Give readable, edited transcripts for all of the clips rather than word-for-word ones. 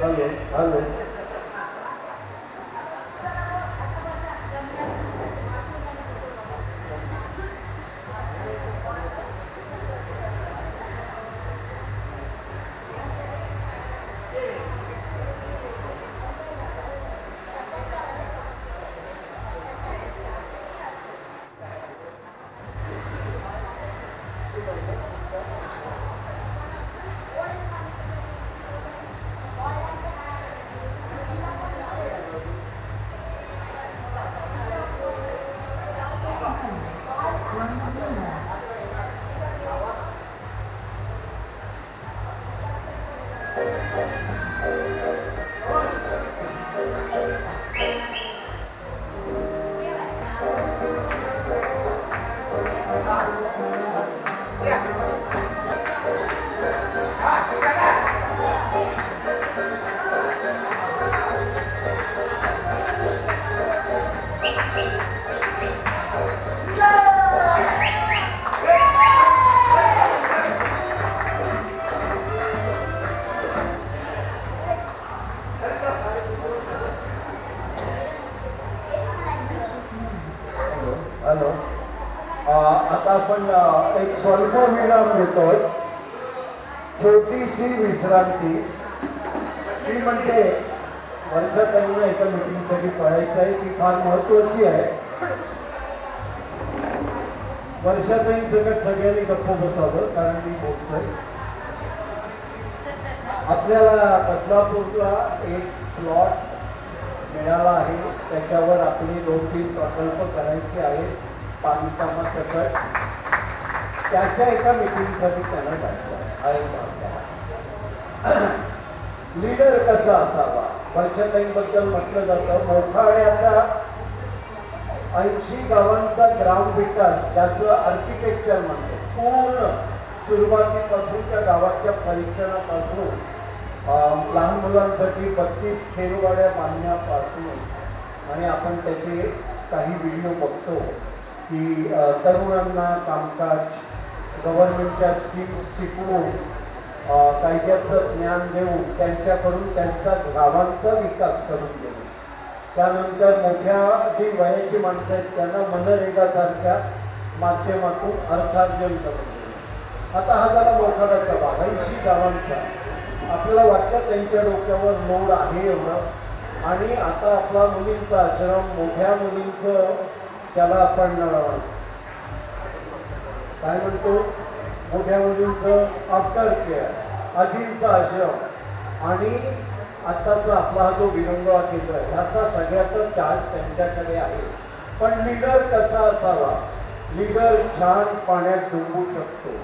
Hello hello. Hello. आता आपण एक स्वल्प विराम घेतोय. छोटीशी विश्रांती. ती म्हणजे वर्षाताईंना एका मीटिंगसाठी पळायचं आहे. ती फार महत्वाची आहे. वर्षाताईंसकट सगळ्यांनी गप्प बसावं कारण मी बोलतोय. आपल्याला बदलापूरला एक प्लॉट मिळाला आहे. त्याच्यावर आपले 2-3 प्रकल्प करायचे आहेत बांधकामासकट. त्याच्या एका मीटिंगसाठी त्यांना जायचं आहे. लीडर कसा असावा. वर्षाताईंबद्दल म्हटलं जातं मोठाड्याचा 80 गावांचा ग्राम विकास त्याचं आर्किटेक्चर म्हणतो. पूर्ण सुरुवातीपासून त्या गावाच्या परीक्षणापासून लहान मुलांसाठी 32 खेळवाड्या बांधण्यापासून आणि आपण त्याचे काही व्हिडिओ बघतो की तरुणांना कामकाज गव्हर्नमेंटच्या स्कीम्स शिकवून कायद्याचं ज्ञान देऊन त्यांच्याकडून त्यांचा गावांचा विकास करून देणे. त्यानंतर मोठ्या जी वयाची माणसं आहेत त्यांना मनरेगासारख्या माध्यमातून अर्थार्जन करून देणे. आता हा जरा मोठाडाचा भाग 80 गावांचा. आपल्याला वाटतं त्यांच्या डोक्यावर लोड आहे एवढं. आणि आता आपला मुलींचा आश्रम मोठ्या मुलींचं त्याला आपण काय म्हणतो मोठ्या मुलींचं आफ्टर केअर आजींचा आश्रम आणि आत्ताचा आपला हा जो विरंगुळा केंद्र आहे ह्याचा सगळ्याचा चार्ज त्यांच्याकडे आहे. पण लीडर कसा असावा. लीडर छान पाण्यात डुंबू शकतो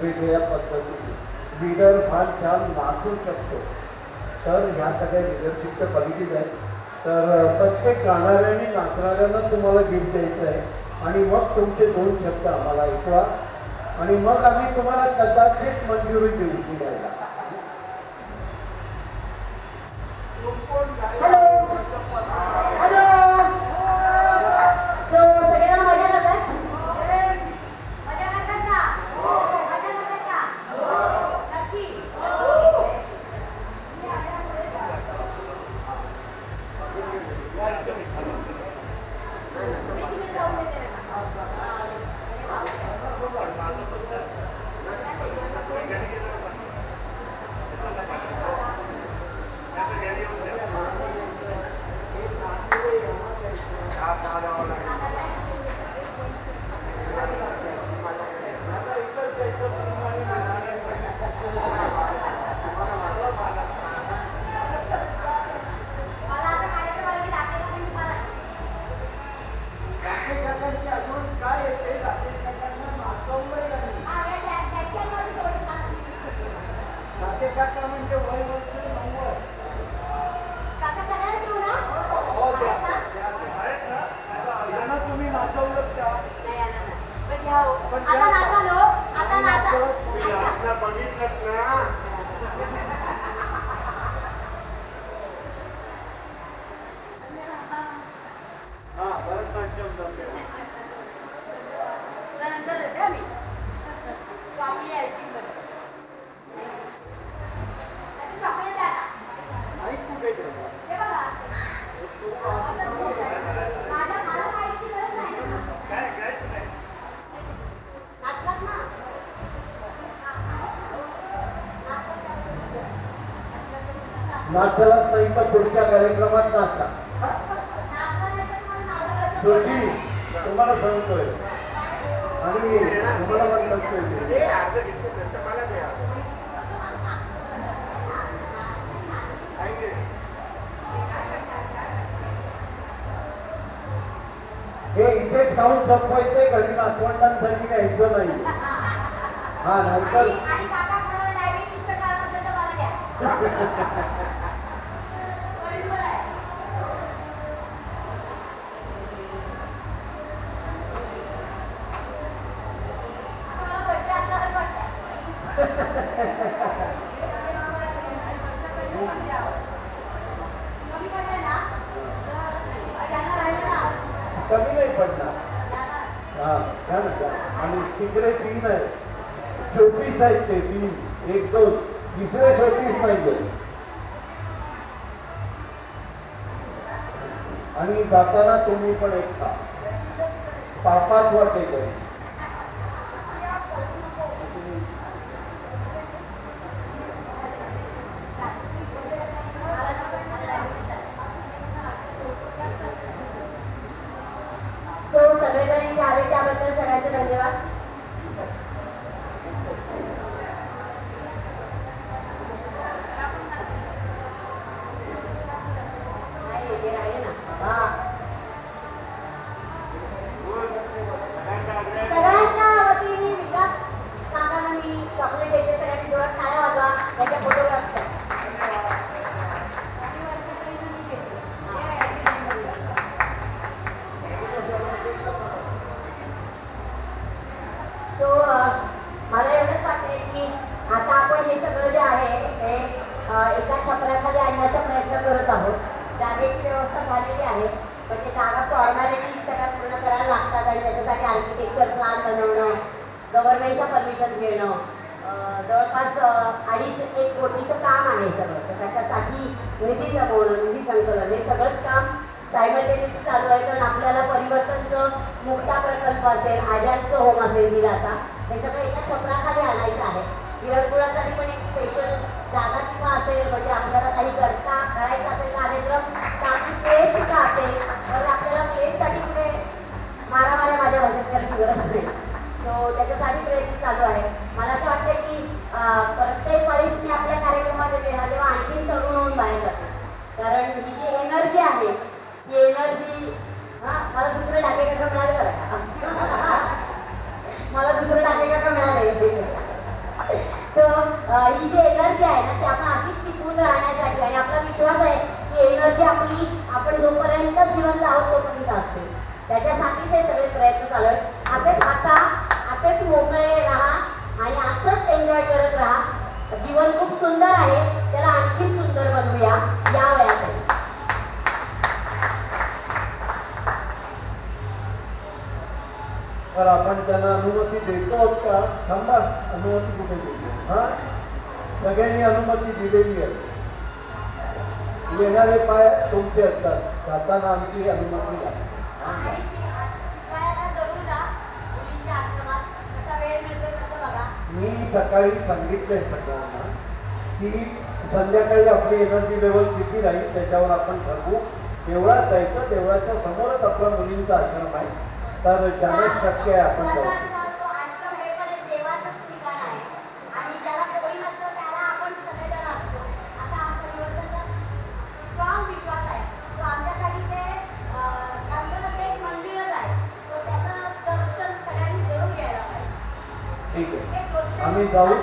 वेगवेगळ्या पद्धतीने. लीडर फार छान नाचू शकतो. तर ह्या सगळ्या लिडरशिपच्या क्वालिटीज आहेत. तर प्रत्येक गाणाऱ्याने नाचणाऱ्यांना तुम्हाला गिफ्ट द्यायचं आहे आणि मग तुमचे 2 शब्द आम्हाला ऐकवा आणि मग आम्ही तुम्हाला कदाचित मंजुरी देऊ शिकायला. Kamu ya नाचलाच नाही तर पुढच्या कार्यक्रमात नाचा. जोशी तुम्हाला सांगतोय आणि तुम्हाला पण सांगतोय हे इथेच खाऊन संपवायचंय, घरी नातवंडांसाठी घ्यायचं नाही. हा नंतर कमी नाही पडणार. हा घ्या ना घ्या. आणि तिकडे 3 आहे, 34 आहेत ते 3, 1 2 तिसरे 34 पाहिजे. आणि जाताना तुम्ही पण एक खा, पापात वाटेल. सगळेजण आले त्याबद्दल सगळ्यांचे धन्यवाद. सगळ्यांच्या वतीने विकास काकांना मी चॉकलेट देते. सगळ्यांनी जोरात टाळ्या वाजवा. त्याच्या फोटोग्राफ तो मला एवढंच वाटते की आता आपण हे सगळं जे आहे ते एका छपराखाली आणण्याचा प्रयत्न करत आहोत. जागेची व्यवस्था झालेली आहे, पण ते जागा फॉर्मॅलिटी सगळ्या पूर्ण करायला लागतात आणि त्याच्यासाठी आर्किटेक्चर प्लॅन बनवणं, गव्हर्नमेंटच्या परमिशन घेणं, जवळपास 2.5-1 कोटीचं काम आहे सगळं. तर त्याच्यासाठी निधी जमवणं, निधी संकलन हे सगळंच काम सायमल्टेनियसली चालू आहे. कारण आपल्याला परिवर्तनचं मुक्ता प्रकल्प असेल, आजारचं होम असेल, दिलासा, हे सगळं एका छपराखाली आणायचं आहे. विरंगुळासाठी पण एक स्पेशल जागा किंवा असेल, म्हणजे आपल्याला काही करायचं असेल कार्यक्रम, त्याची प्लेस सुद्धा असेल, तर आपल्याला प्लेससाठी कुठे मारामाऱ्या माझ्या भाषेत करायची गरज नाही. सो त्याच्यासाठी प्रयत्न चालू आहे. मला असं वाटतं की प्रत्येक वेळेस मी आपल्या कार्यक्रमात येते ना तेव्हा आणखी तरुण होऊन बाहेर जाते. कारण ही जी एनर्जी आहे ती एनर्जी मला दुसरं टाके काका मिळाले बरं का. मला दुसरं टाके काका मिळाले. सो ही जी एनर्जी आहे ना ती आपण अशीच टिकून राहण्यासाठी, आणि आपला विश्वास आहे की एनर्जी आपण जोपर्यंत जीवन लावत तोपर्यंत असते. त्याच्यासाठीच हे सगळे प्रयत्न चालू आहेत. असेच हसा, असेच मोकळे राहा आणि असंच एन्जॉय करत राहा. जीवन खूप सुंदर आहे, त्याला आणखी सुंदर बनवूया या वयासाठी. तर आपण त्यांना अनुमती देतो का? थांबा, अनुमती कुठे देतो? हा, सगळ्यांनी अनुमती दिलेली आहे. येणारे पाय तुमचे असतात, जाताना आमची अनुमती द्या. मी सकाळी सांगितलंय सगळ्यांना की संध्याकाळी आपली एनर्जी लेवल किती राहील त्याच्यावर आपण ठरवू. देवळात जायचं, देवळाच्या समोरच आपला मुलींचा आश्रम आहे, तर 40% आहे आपण जाऊ. ठीक आहे, आम्ही जाऊ.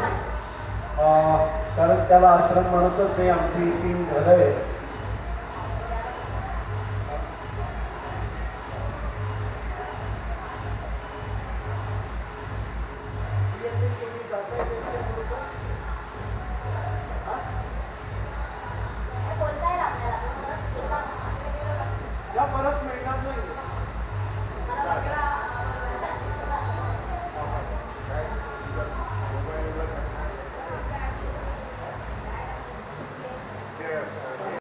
कारण त्याला आश्रम म्हणतच नाही, आमची 3 घरं आहेत.